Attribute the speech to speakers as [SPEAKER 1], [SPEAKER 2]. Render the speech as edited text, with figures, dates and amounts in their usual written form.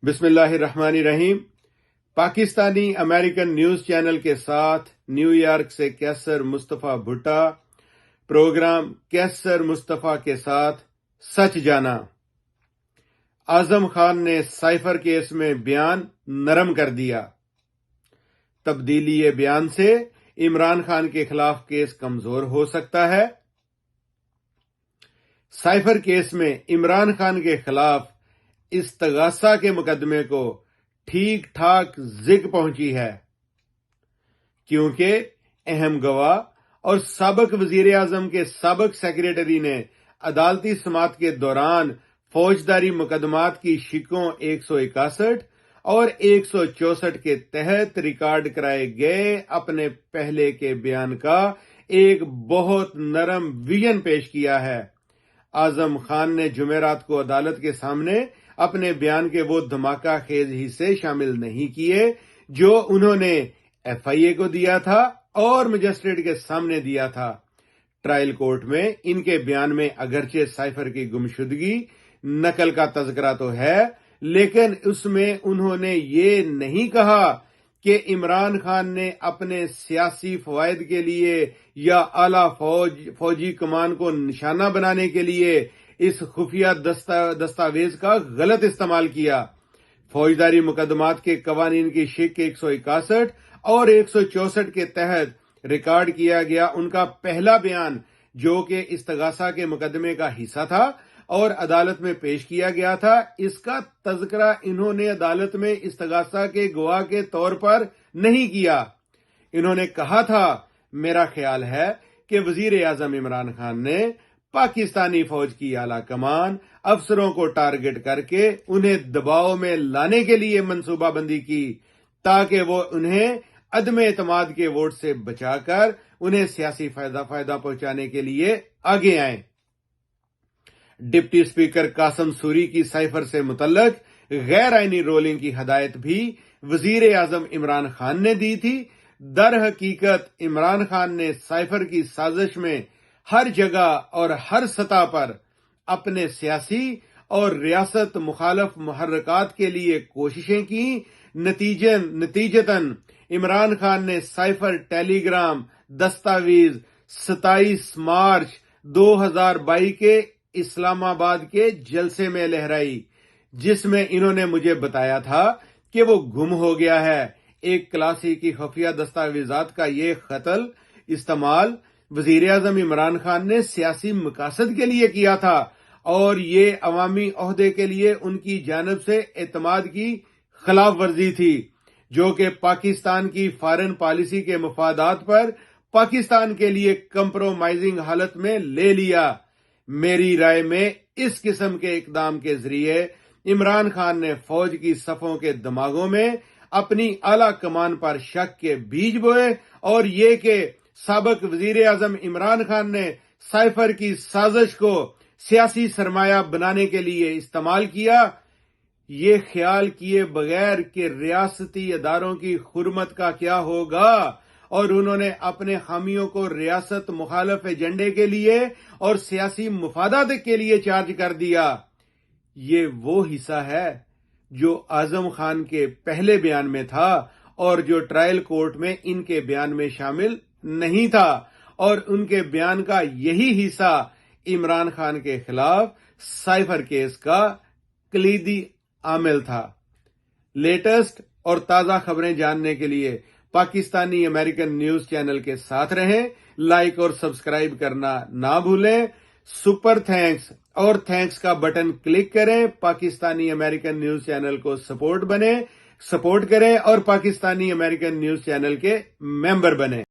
[SPEAKER 1] بسم اللہ الرحمن الرحیم۔ پاکستانی امریکن نیوز چینل کے ساتھ نیو یارک سے کیسر مصطفیٰ بھٹا، پروگرام کیسر مصطفیٰ کے ساتھ سچ جانا۔ اعظم خان نے سائفر کیس میں بیان نرم کر دیا۔ تبدیلی بیان سے عمران خان کے خلاف کیس کمزور ہو سکتا ہے۔ سائفر کیس میں عمران خان کے خلاف استغاثہ کے مقدمے کو ٹھیک ٹھاک زک پہنچی ہے، کیونکہ اہم گواہ اور سابق وزیر اعظم کے سابق سیکریٹری نے عدالتی سماعت کے دوران فوجداری مقدمات کی شقوں 161 اور 164 کے تحت ریکارڈ کرائے گئے اپنے پہلے کے بیان کا ایک بہت نرم ویژن پیش کیا ہے۔ اعظم خان نے جمعرات کو عدالت کے سامنے اپنے بیان کے وہ دھماکہ خیز حصے شامل نہیں کیے جو انہوں نے ایف آئی اے کو دیا تھا اور مجسٹریٹ کے سامنے دیا تھا۔ ٹرائل کورٹ میں ان کے بیان میں اگرچہ سائفر کی گمشدگی نقل کا تذکرہ تو ہے، لیکن اس میں انہوں نے یہ نہیں کہا کہ عمران خان نے اپنے سیاسی فوائد کے لیے یا اعلی فوجی کمان کو نشانہ بنانے کے لیے اس خفیہ دستاویز کا غلط استعمال کیا۔ فوجداری مقدمات کے قوانین کی شق 161 اور 164 کے تحت ریکارڈ کیا گیا ان کا پہلا بیان، جو کہ استغاثہ کے مقدمے کا حصہ تھا اور عدالت میں پیش کیا گیا تھا، اس کا تذکرہ انہوں نے عدالت میں استغاثہ کے گواہ کے طور پر نہیں کیا۔ انہوں نے کہا تھا، میرا خیال ہے کہ وزیر اعظم عمران خان نے پاکستانی فوج کی اعلی کمان افسروں کو ٹارگٹ کر کے انہیں دباؤ میں لانے کے لیے منصوبہ بندی کی تاکہ وہ انہیں عدم اعتماد کے ووٹ سے بچا کر انہیں سیاسی فائدہ پہنچانے کے لیے آگے آئیں۔ ڈپٹی اسپیکر قاسم سوری کی سائفر سے متعلق غیر آئینی رولنگ کی ہدایت بھی وزیر اعظم عمران خان نے دی تھی۔ در حقیقت عمران خان نے سائفر کی سازش میں ہر جگہ اور ہر سطح پر اپنے سیاسی اور ریاست مخالف محرکات کے لیے کوششیں کی۔ نتیجتاً عمران خان نے سائفر ٹیلی گرام دستاویز 27 مارچ 2022 کے اسلام آباد کے جلسے میں لہرائی، جس میں انہوں نے مجھے بتایا تھا کہ وہ گم ہو گیا ہے۔ ایک کلاسیکی خفیہ دستاویزات کا یہ قتل استعمال وزیر اعظم عمران خان نے سیاسی مقاصد کے لیے کیا تھا اور یہ عوامی عہدے کے لیے ان کی جانب سے اعتماد کی خلاف ورزی تھی، جو کہ پاکستان کی فارن پالیسی کے مفادات پر پاکستان کے لیے کمپرومائزنگ حالت میں لے لیا۔ میری رائے میں اس قسم کے اقدام کے ذریعے عمران خان نے فوج کی صفوں کے دماغوں میں اپنی اعلی کمان پر شک کے بیج بوئے، اور یہ کہ سابق وزیر اعظم عمران خان نے سائفر کی سازش کو سیاسی سرمایہ بنانے کے لیے استعمال کیا، یہ خیال کیے بغیر کہ ریاستی اداروں کی حرمت کا کیا ہوگا، اور انہوں نے اپنے حامیوں کو ریاست مخالف ایجنڈے کے لیے اور سیاسی مفادات کے لیے چارج کر دیا۔ یہ وہ حصہ ہے جو اعظم خان کے پہلے بیان میں تھا اور جو ٹرائل کورٹ میں ان کے بیان میں شامل نہیں تھا، اور ان کے بیان کا یہی حصہ عمران خان کے خلاف سائفر کیس کا کلیدی عامل تھا۔ لیٹسٹ اور تازہ خبریں جاننے کے لیے پاکستانی امریکن نیوز چینل کے ساتھ رہیں۔ لائک اور سبسکرائب کرنا نہ بھولیں۔ سپر تھینکس اور تھینکس کا بٹن کلک کریں۔ پاکستانی امریکن نیوز چینل کو سپورٹ کریں اور پاکستانی امریکن نیوز چینل کے ممبر بنیں۔